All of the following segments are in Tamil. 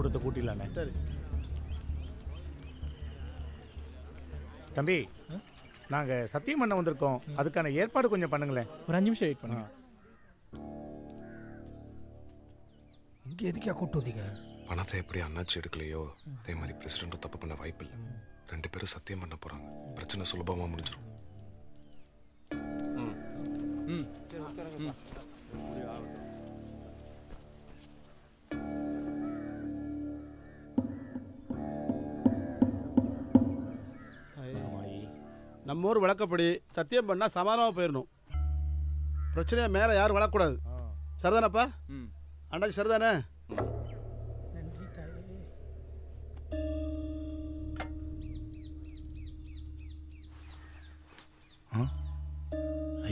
கூட்டத்தை கூட்டிடலானே. சரி தம்பி, நாங்கள் சத்தியம் பண்ண வந்திருக்கோம். அதுக்கான ஏற்பாடு கொஞ்சம் பண்ணுங்களேன். ஒரு 5 நிமிஷம் வெயிட் பண்ணுங்க. இங்கே எதுக்கா கூட்டு வந்தீங்க? பணத்தை எப்படி அண்ணாச்சி எடுக்கலையோ அதே மாதிரி பிரசிடென்ட்டும் தப்பு பண்ண வாய்ப்பு இல்லை. 2 பேரும் சத்தியம் பண்ண போறாங்க. பிரச்சனை சுலபமா முடிஞ்சிடும். நம்ம ஊர் வழக்கப்படி சத்தியம் பண்ணால் சமாதானமாக போயிடணும். பிரச்சனையாக மேலே யாரும் வளரக்கூடாது. சரிதானப்பா? அண்ணாச்சி சரிதானே? நன்றி தாயே.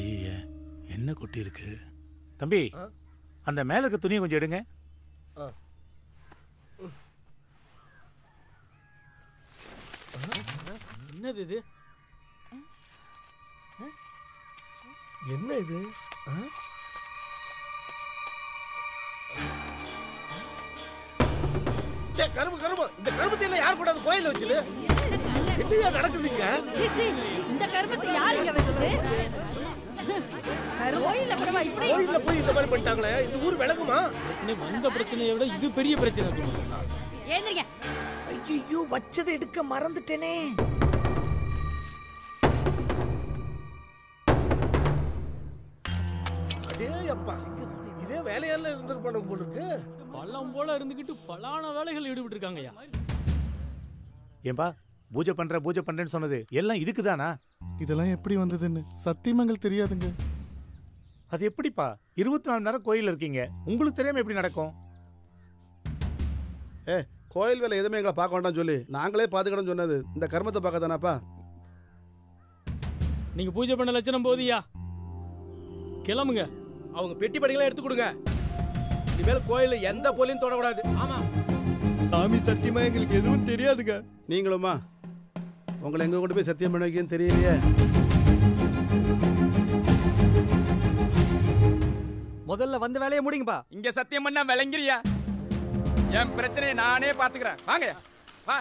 ஐய, என்ன கொட்டி இருக்கு தம்பி? அந்த மேல இருக்க துணியை கொஞ்சம் எடுங்க. என்னது இது? என்ன இது? கரும்பு கரும்பு இந்த கரும்பத்தையில யார் கூட கோயில வச்சது? என்னையா நடக்குதுங்க? இந்த கரும்பத்தை யார் இங்க வச்சது? கோயில்ல கூட இப்படி கோயில்ல போய் இந்த மாதிரி பண்ணிட்டாங்களே, இந்த ஊர் விளங்குமா? வந்த பிரச்சனையை விட இது பெரிய பிரச்சனை இருக்கு. ஏந்திரிங்க. ஐயோ, வச்சதை எடுக்க மறந்துட்டேனே. அதே அப்பா, இதே வேலையால இருந்திருப்பானு போல இருக்கு. பள்ளம் போல இருந்துகிட்டு பலான வேலைகள் ஈடுபட்டு இருக்காங்கய்யா. ஏன்பா பூஜை பண்றேன்னு சொன்னது எல்லாம் இதுக்குதானா? இதெல்லாம் எப்படி வந்ததுன்னு சத்தியமங்கள் தெரியாதுங்க. அது எப்படிப்பா? 24 மணி நேரம் கோயில்ல இருக்கீங்க, உங்களுக்கு தெரியாம எப்படி நடக்கும்? கோயில் வேலை எதுவுமே எங்களை பார்க்க வேண்டாம் சொல்லி நாங்களே பார்த்துக்கணும்னு சொன்னது இந்த கர்மத்தை பார்க்க தானாப்பா. நீங்க பூஜை பண்ண லட்சணம் போதியா, கிளம்புங்க. அவங்க பெட்டி படிக்கலாம் எடுத்து கொடுங்க. இனிமேல் கோயில்ல எந்த போலியும் தொடக்கூடாது. ஆமா சாமி சத்தியமா எங்களுக்கு எதுவும் தெரியாதுங்க. நீங்களுமா உங்களை எங்க கொண்டு போய் சத்தியம் பண்ண வைக்கன்னு தெரியலையே. முதல்ல வந்த வேலையை முடிங்கப்பா. இங்க சத்தியம் பண்ணா விளங்கிறியா? என் பிரச்சனையை நானே பாத்துக்கிறேன். வாங்க வா.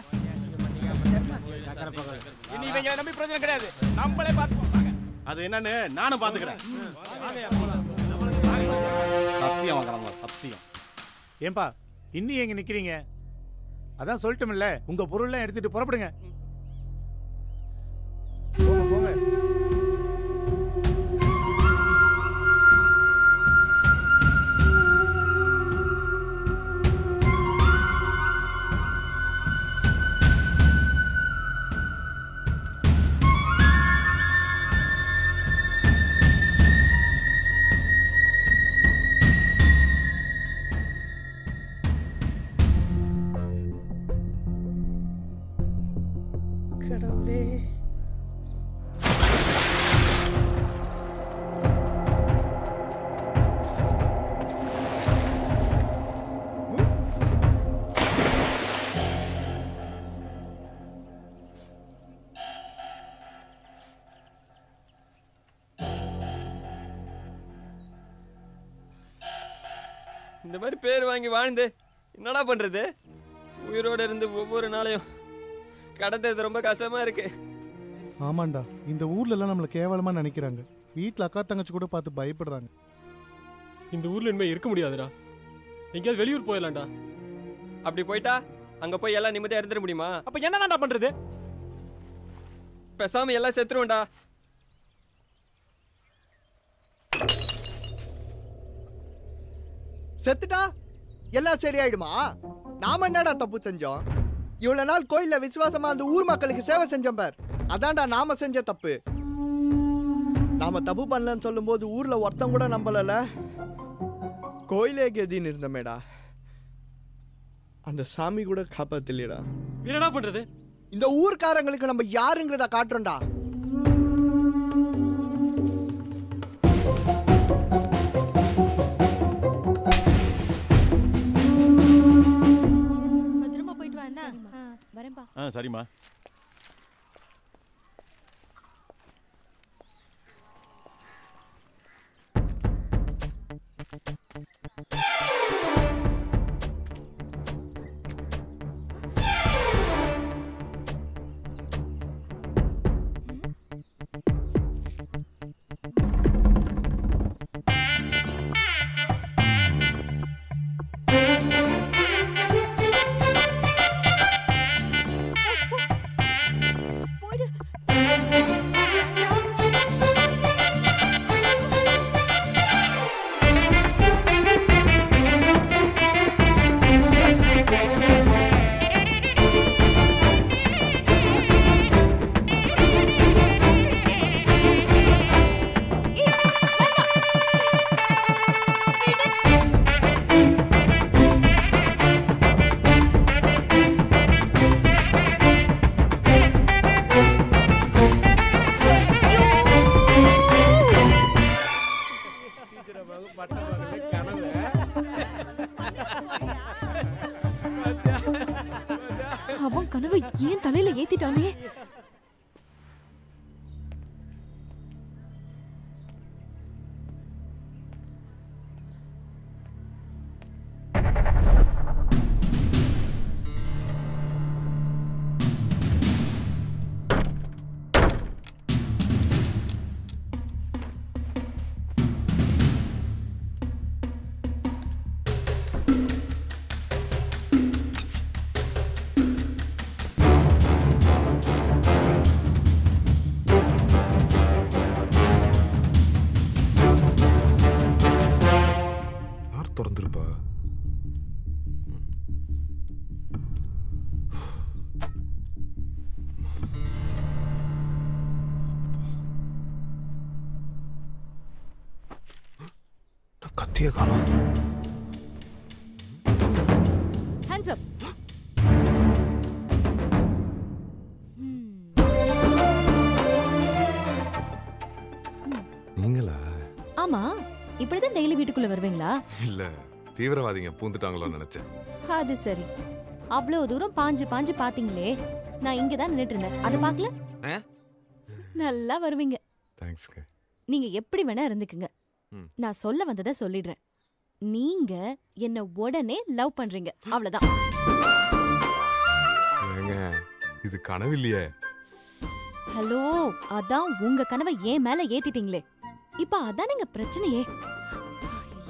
இனி இவங்களை நம்பி பிரச்சனை கிடையாது, நம்மளே பாத்துப்போம். அது என்னன்னு நானும் பாத்துக்கிறேன். சத்தியம் வாங்குறாங்க சத்தியம். ஏன்பா இன்னும் எங்க நிக்கிறீங்க? அதான் சொல்லிட்டோம்ல, உங்க பொருள்லாம் எடுத்துட்டு புறப்படுங்க. போங்க போங்க. கடவுளே, இந்த மாதிரி பேர் வாங்கி வாழ்ந்து என்னடா பண்றது? உயிரோட இருந்து ஒவ்வொரு நாளையும் கடந்தது ரொம்ப கஷ்டமா இருக்கு. ஆமாண்டா, இந்த ஊர்ல எல்லாம் நம்மள கேவலமா நினைக்கிறாங்க. வீட்டுல அக்கா தங்கச்சி கூட பார்த்து பயப்படுறாங்க. இந்த ஊர்ல இனிமே இருக்க முடியாதுடா. எங்கேயாவது வெளியூர் போயிடலாம்டா. அப்படி போயிட்டா அங்க போய் எல்லாம் நிம்மதியா இருந்துட முடியுமா? அப்ப என்னடா பண்றது? பேசாம எல்லாம் செத்துருவோம்டா. செத்துட்டா எல்லாம் சரியாயிடுமா? நாம என்னடா தப்பு செஞ்சோம்? இவ்வளவு நாள் கோயில்ல விசுவாசமா அந்த ஊர் மக்களுக்கு சேவை செஞ்சோம் பார், அதான்டா நாம செஞ்ச தப்பு. நாம தப்பு பண்ணலன்னு சொல்லும் போது ஊர்ல ஒருத்தம் கூட நம்பலல. கோயிலே கெதின்னு இருந்தமேடா, அந்த சாமி கூட காப்பாத்தலையடா. என்னடா பண்றது? இந்த ஊர்க்காரங்களுக்கு நம்ம யாருங்கிறத காட்டுறோம்டா. பத்திரமா போயிட்டு வா. என்ன வரேன்பா. சரிம்மா. அவன் கனவை ஏன் தலையில ஏத்திட்டானே? திறந்துருப்பா. கத்திய காணோம். Hands up. நீங்களா? ஆமா, இப்படிதான் டெய்லி வீட்டுக்குள்ள வருவீங்களா? இல்ல, தீவிரவாதிங்க பூந்துட்டாங்களோன்னு நினைச்சேன். அது சரி. அவ்வளவு தூரம் பாஞ்சு பாஞ்சு பாத்தீங்களே, நான் இங்கதான் நின்னுட்டு இருந்தேன். அதை பாக்கல? நல்லா வருவீங்க. தேங்க்ஸ்ங்க. நீங்க எப்படி வேணா இருந்துக்குங்க. நான் சொல்ல வந்ததை சொல்லிடுறேன். நீங்க என்ன உடனே லவ் பண்றீங்க, அவ்வளவுதான். ஏங்க, இது கனவு இல்லையே. ஹலோ, அதான் உங்க கனவை ஏன் மேல ஏத்திட்டீங்களே. இப்ப அதான் நீங்க பிரச்சனையே.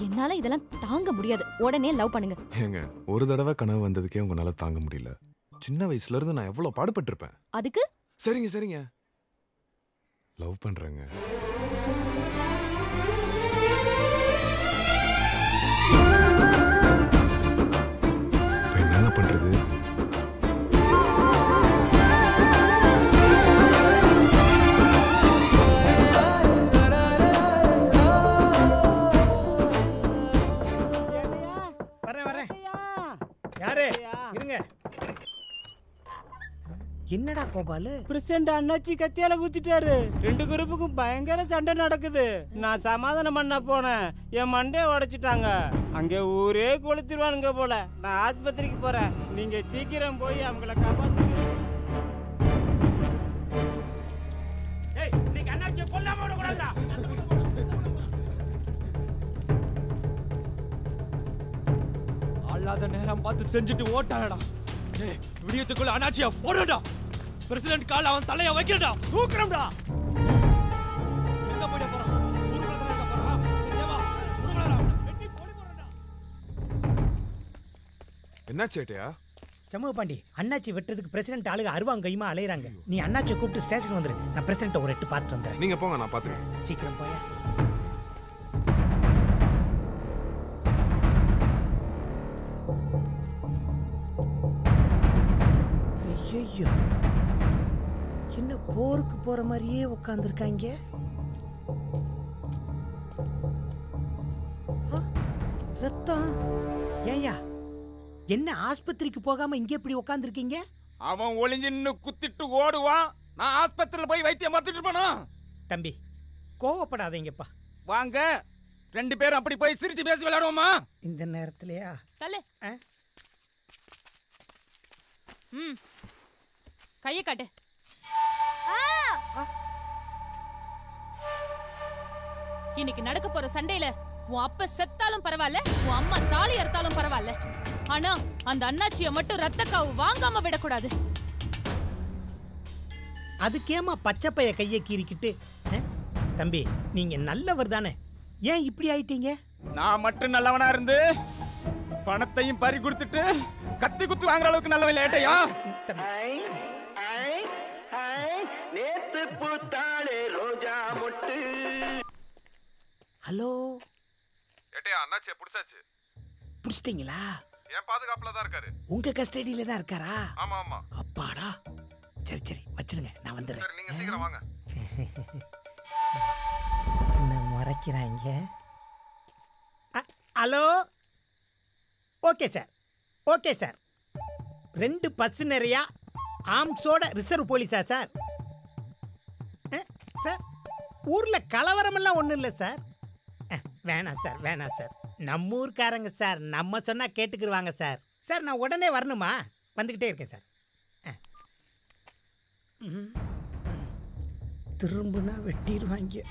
என்னால இதெல்லாம் தாங்க முடியாது. உடனே லவ் பண்ணுங்க. ஏங்க, ஒரு தடவை கனவு வந்ததுக்கே உங்களால தாங்க முடியல. சின்ன வயசுல இருந்து நான் எவ்வளவு பாடுபட்டிருப்பேன். அதுக்கு சரிங்க சரிங்க, லவ் பண்றேங்க. இப்ப என்னங்க பண்றது? என்னடா கோபாலு? பிரசிடண்ட் அண்ணாச்சி கத்தியால குத்திட்டாரு. ரெண்டு குரூப்புக்கும் பயங்கர சண்டை நடக்குது. நான் சமாதானம் பண்ண போனேன், என் மண்டைய உடைச்சிட்டாங்க. அங்க ஊரே கொளுத்திடுவானுங்க போல. நான் ஆஸ்பத்திரிக்கு போறேன், நீங்க சீக்கிரம் போய் அவங்கள காப்பாத்துங்க. அல்லாத நேரம் பார்த்து செஞ்சுட்டு ஓட்டாடா. விடியத்துக்குள்ள அண்ணாச்சியா போடுடா. பிரசிடென்ட் கால் அவன் தலைய வைக்கிறடா. தூக்குறடா. எங்க போய் போறான்? என்ன சேட்டையா? சமூக பாண்டி, அண்ணாச்சி வெட்டுறதுக்கு பிரசிடென்ட் ஆளுங்க அருவாங்க கையுமா அலையறாங்க. நீ அண்ணாச்சியை கூப்பிட்டு ஸ்டேஷன் வந்துரு. நான் பிரசிடென்ட் ஒரு எட்டு பார்த்துட்டு வந்துறேன். நீங்க போங்க, நான் பாத்துக்கிறேன். சீக்கிரம் போயா. ஐயோ, என்ன போருக்கு போற மாதிரியே உட்கார்ந்துருக்காங்க. ரத்தம். ஏயா, என்ன ஆஸ்பத்திரிக்கு போகாம இங்க எப்படி உட்கார்ந்துருக்கீங்க? அவன் ஒளிஞ்சு நின்னு குத்திட்டு ஓடுவான், நான் ஆஸ்பத்திரியில போய் வைத்தியம் பார்த்துட்டு இருப்பானா? தம்பி, கோவப்படாதீங்கப்பா. வாங்க, ரெண்டு பேரும் அப்படி போய் சிரிச்சு பேசி விளையாடுவோமா? இந்த நேரத்திலயா? தள்ளு. கையை காட்டு. இன்னைக்கு நடக்க போற சண்டையில உன் அப்பா செத்தாலும் பரவாயில்ல, உன் அம்மா தாலி அறுத்தாலும் பரவாயில்ல. ஆனா அந்த அண்ணாச்சிய மட்டும் ரத்த காவு வாங்காம விடக்கூடாது. அதுக்கேமா பச்சைப்பைய கையை கீறிக்கிட்டு? தம்பி, நீங்க நல்லவர் தானே, ஏன் இப்படி ஆயிட்டீங்க? நான் மட்டும் நல்லவனா இருந்து பணத்தையும் பறி கொடுத்துட்டு கத்தி குத்து வாங்குற அளவுக்கு நல்லவன் லேட்டையா? நேத்து பூத்தாளே ரோஜா மொட்டு. ஹலோ ஏட்டையா, அண்ணாச்சியை புடிச்சாச்சு. புடிச்சிட்டீங்களா? என் பாதுகாப்புல தான் இருக்காரு. உங்க கஸ்டடியில தான் இருக்காரா? ஆமா ஆமா. அப்பாடா, சரி சரி வச்சிருங்க, நான் வந்துடுறேன். சரி, நீங்க சீக்கிரம் வாங்க. என்ன மறைக்கிறாங்க? Hello, okay sir, okay sir. 2 bus நிறையா ஆம்ஸோட ரிசர்வ் போலீஸா சார்? சார், ஊர்ல கலவரமெல்லாம் ஒன்றும் இல்லை சார். வேணாம் சார், வேணாம் சார். நம்ம ஊர்க்காரங்க சார், நம்ம சொன்னா கேட்டுக்கிருவாங்க சார். சார் நான் உடனே வரணுமா? வந்துக்கிட்டே இருக்கேன் சார். திரும்பினா வெட்டிடுவாங்க.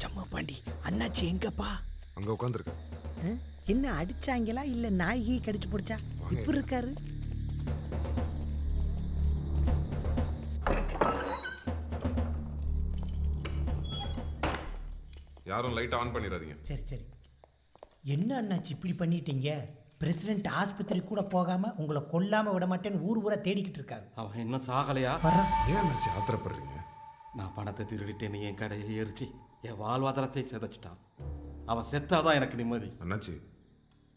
ஜம்மா பாண்டி, அண்ணாச்சி எங்கப்பா? அங்க உட்காந்துருக்க. என்ன அடிச்சாங்களா இல்ல நாயகி கடிச்சு போடுச்சா? இப்ப இருக்காரு. யாரும் லைட் ஆன் பண்ணிடாதீங்க. சரி சரி. என்ன அண்ணாச்சி இப்படி பண்ணிட்டீங்க? பிரசிடென்ட் ஆஸ்பத்திரி கூட போகாம உங்களை கொல்லாம விட மாட்டேன்னு ஊர் ஊரா தேடிக்கிட்டு இருக்காரு. அவன் இன்னும் சாகலையா? ஏன் அண்ணாச்சி ஆத்திரப்படுறீங்க? நான் பணத்தை திருடிட்டேன்னு என் கடையை எரிச்சு என் வாழ்வாதாரத்தை சிதைச்சிட்டான். அவன் செத்தாதான் எனக்கு நிம்மதி. அண்ணாச்சி,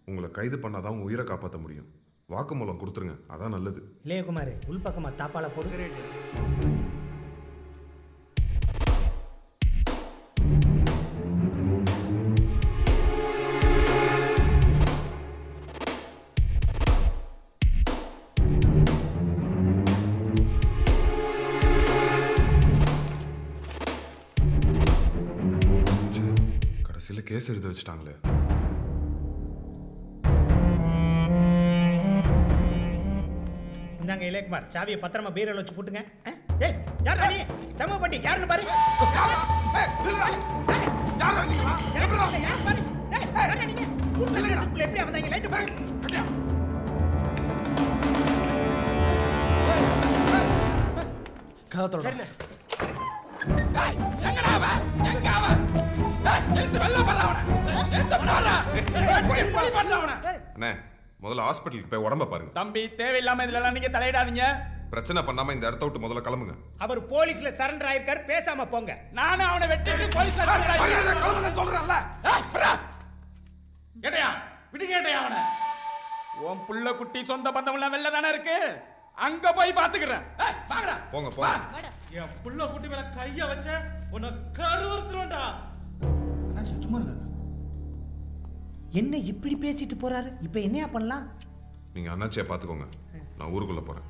உங்களை கைது பண்ணாதான் உங்க உயிரை காப்பாற்ற முடியும். வாக்குமூலம் கொடுத்துருங்க, அதான் நல்லது. இளையகுமார் உள்பக்கமா தாப்பால போடு. கடைசியில் கேஸ் எழுத வச்சுட்டாங்களே. இந்தாங்க இளையகுமார், சாவியை பத்திரமா பீரோல வச்சு போட்டுங்க. ஏய் யாரா நீ? ஜம்மா பாண்டி யாருன்னு பாரு. எப்படி வந்தாங்க? லைட் பாரு. காத்தோட அண்ணே, முதல்ல ஹாஸ்பிட்டலுக்கு போய் உடம்ப பாருங்க. தம்பி, தேவையில்லாம இதுல நீங்க தலையிடாதீங்க. பிரச்சனை பண்ணாம இந்த இடத்த விட்டு முதல்ல கிளம்புங்க. அவர் போலீஸ்ல சரண்டர் ஆயிருக்காரு, பேசாம போங்க. நானும் அவனை வெட்டிட்டு போலீஸ்ல சரண்டர் ஆயிருக்கேன். கிளம்புங்க சொல்றேன்ல. கேட்டையா? விடுங்க கேட்டையா அவனை. உன் புள்ள குட்டி சொந்த பந்தம் எல்லாம் வெளில தானே இருக்கு, அங்க போய் பாத்துக்கிறேன். போங்க போங்க. என் புள்ள குட்டி மேல கைய வச்ச உன்னை கருவுறுத்துறேன்டா. சும்மா இருங்க. என்ன இப்படி பேசிட்டு போறாரு? இப்ப என்னையா பண்ணலாம்? நீங்க அண்ணாச்சியை பாத்துக்கோங்க, நான் ஊருக்குள்ள போறேன்.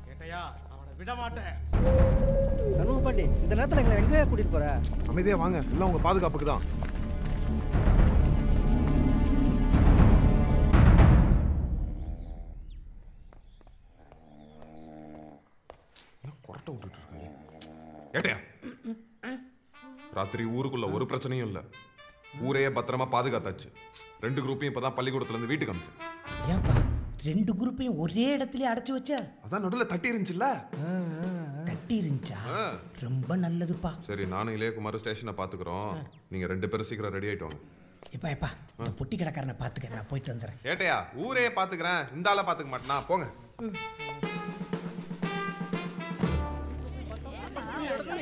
கேட்டையா? அவனை விட மாட்டேன். கனவு பாண்டி, இந்த நேரத்துல எங்களை எங்க கூட்டிட்டு போற? அமைதியா வாங்க, எல்லாம் உங்க பாதுகாப்புக்கு தான். கொரட்டை விட்டுட்டு இருக்காரு. ஏட்டையா, ராத்திரி ஊருக்குள்ள ஒரு பிரச்சனையும் இல்ல. ஊரையே பத்திரமா பாதுகாத்தாச்சு. 2 குரூப்பையும் இப்பதான் பள்ளிக்கூடத்துல இருந்து வீட்டுக்கு அனுப்பிச்சு. ஏன்பா 2 குரூப்பையும் ஒரே இடத்துல அடைச்சு வச்ச? அதான் நடுவில் தட்டி இருந்துச்சுல்ல. தட்டி இருந்துச்சா? ரொம்ப நல்லதுப்பா. சரி, நானும் இளையகுமார் ஸ்டேஷனை பாத்துக்கிறோம். நீங்க 2 பேரும் சீக்கிரம் ரெடி ஆயிட்டு வாங்க. எப்பா இந்த பொட்டி கடைக்காரனை பாத்துக்க, நான் போயிட்டு வந்துடுறேன். ஏட்டையா, ஊரே பாத்துக்கிறேன், இந்த ஆளை பாத்துக்க மாட்டேனா? போங்க.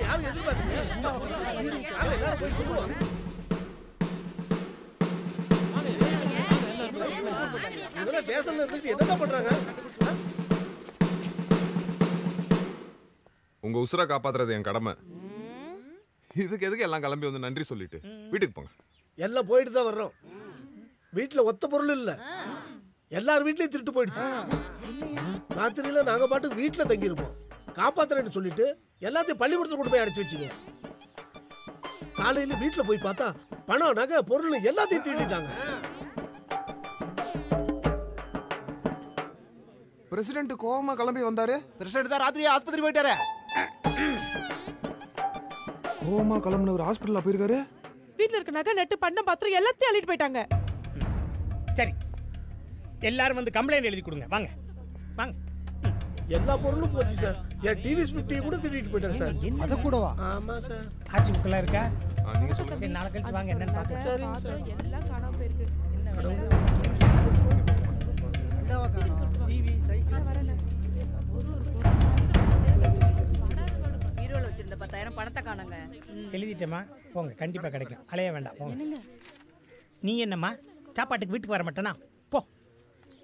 யாரும் எதிர்பார்க்கீங்க? எல்லாரும் போய் சொல்லுவோம். இதெல்லாம் தேசம்ல இருந்துட்டு என்னதான் பண்றாங்க? உங்க உசுரை காப்பாத்துறது என் கடமை. இதுக்கு எதுக்கு எல்லாம் கிளம்பி வந்து நன்றி சொல்லிட்டு வீட்டுக்கு போங்க. எல்லாம் போயிட்டு தான் வர்றோம். வீட்டுல ஒத்த பொருள் இல்ல, எல்லார் வீட்லயும் திருட்டு போயிடுச்சு. ராத்திரியில நாங்க பாட்டு வீட்டுல தங்கி இருப்போம். காப்பாத்துறேன்னு சொல்லிட்டு எல்லாத்தையும் பள்ளிக்கூடத்துல கொண்டு போய் அடைச்சு வச்சுங்க. காலையில வீட்டுல போய் பார்த்தா பணம், நகை, பொருள் எல்லாத்தையும் திருடிட்டாங்க. பிரசிடென்ட் கோவமா கிளம்பி வந்தாரு. பிரசிடென்ட் தான் ராத்திரியே ஆஸ்பத்திரி போயிட்டாரு. கோவமா கிளம்புனவர் ஹாஸ்பிட்டல்ல போயிருக்காரு. வீட்ல இருக்க நகை நட்டு பண்டம் பாத்திரம் எல்லாத்தையும் அள்ளிட்டு போயிட்டாங்க. சரி, எல்லாரும் வந்து கம்ப்ளைண்ட் எழுதி கொடுங்க. வாங்க வாங்க. எல்லா பொருளும் போச்சு சார். என் டிவி ஸ்பிட்டி கூட திருடிட்டு போயிட்டாங்க சார். அத கூடவா? ஆமா சார். ஆட்சி புக்கெல்லாம் இருக்கா? நீங்க சொல்லுங்க. சரி, நாளை கழிச்சு வாங்க, என்னன்னு பார்க்கலாம். சரிங்க சார். எல்லாம் காணாம போயிருக்கு. பீரோல வச்சிருந்த 10,000 பணத்தை காணுங்க. எழுதிட்டேமா, போங்க, கண்டிப்பா கிடைக்கும். அலைய வேண்டாம், போங்க. நீ என்னம்மா சாப்பாட்டுக்கு வீட்டுக்கு வர மாட்டேனா? போ.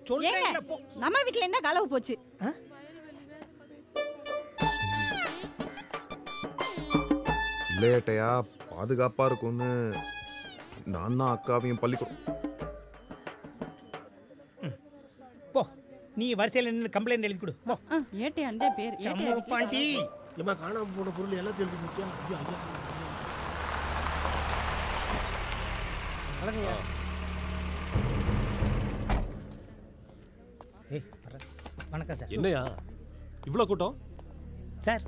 சொல்றேன்ல, போ. நம்ம வீட்ல என்ன களவு போச்சு? இல்லையேட்டையா, பாதுகாப்பா இருக்கும்னு நான் தான் அக்காவையும் பள்ளிக்கூடம். போ, நீ வரிசையில் நின்று கம்ப்ளைண்ட் எழுதி கொடு போ. ஏட்டே அந்த பேர் சம்மு பாண்டி. ஏமா காணாம போன பொருள் எல்லாத்தையும் எழுதி முடிச்சா? ஐயா ஐயா. வணக்கம்யா. ஏய் வணக்கம் சார். என்னையா இவ்வளோ கூட்டம்? சார்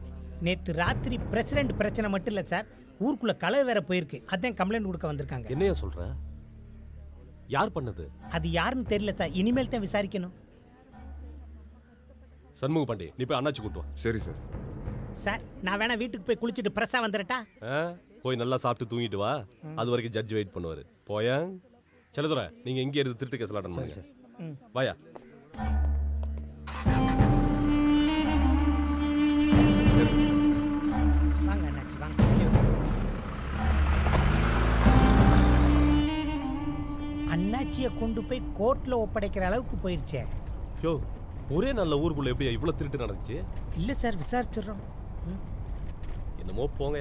நேற்று ராத்திரி பிரசிடென்ட் பிரச்சனை மட்டும் இல்லை சார், ஊருக்குள்ள கலவை வேற போயிருக்கு. அதான் கம்ப்ளைண்ட் கொடுக்க வந்திருக்காங்க. என்னையா சொல்ற? யார் பண்ணது? அது யாருன்னு தெரியல சார், இனிமேல் தான் விசாரிக்கணும். சண்முக பாண்டி, நீ போய் அண்ணாச்சி கூட்டு வா. சரி சார். சார் நான் வேணா வீட்டுக்கு போய் குளிச்சுட்டு பிரஸ்ஸா வந்துடட்டா? போய் நல்லா சாப்பிட்டு தூங்கிட்டு வா. அது வரைக்கும் ஜட்ஜ் வெயிட் பண்ணுவாரு. போயா செல்லதுரை, நீங்க எங்கே இருந்து திருட்டு கேஸ் அட்டன் பண்ணுங்க. வாயா. வாங்க அண்ணாச்சி வாங்க. அண்ணாச்சியை கொண்டு போய் கோர்ட்ல ஒப்படைக்கிற அளவுக்கு போயிருச்சே. யோ, ஒரே நல்ல ஊருக்குள்ள எப்படி இவ்வளவு திருட்டு நடந்துச்சு? இல்ல சார், விசாரிச்சிடுறோம். என்னமோ போங்க.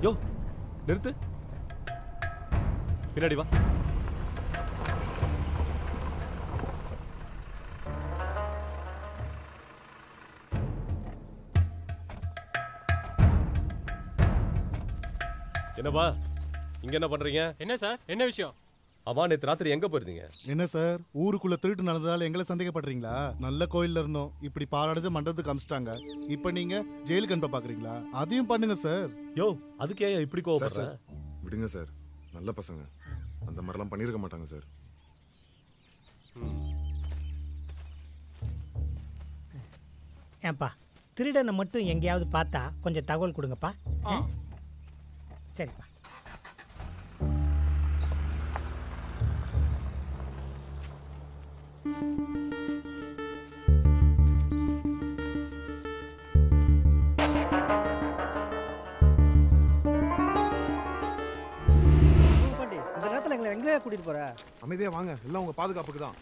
யோ நிறுத்து, பின்னாடி வா. என்னப்பா இங்க என்ன பண்றீங்க? என்ன சார், என்ன விஷயம்? ஆமா, நேற்று ராத்திரி எங்க போயிருந்தீங்க? என்ன சார், ஊருக்குள்ள திருட்டு நடந்ததால எங்களை சந்தேகப்படுறீங்களா? நல்ல கோயில்ல இருந்தோம், இப்படி பாலடைஞ்ச மண்டபத்துக்கு அமிச்சிட்டாங்க. இப்ப நீங்க ஜெயிலுக்கு அனுப்ப பாக்குறீங்களா? அதையும் பண்ணுங்க சார். யோ, அதுக்கு ஏன் இப்படி கோவப்படுற? விடுங்க சார், நல்ல பசங்க, அந்த மாதிரிலாம் பண்ணிருக்க மாட்டாங்க சார். ஏன்பா, திருடனை மட்டும் எங்கேயாவது பார்த்தா கொஞ்சம் தகவல் கொடுங்கப்பா. சரிப்பா. இந்த நேரத்தில் எங்களை எங்கேயா கூட்டிட்டு போற? அமைதியா வாங்க, எல்லாம் உங்க பாதுகாப்புக்கு தான்.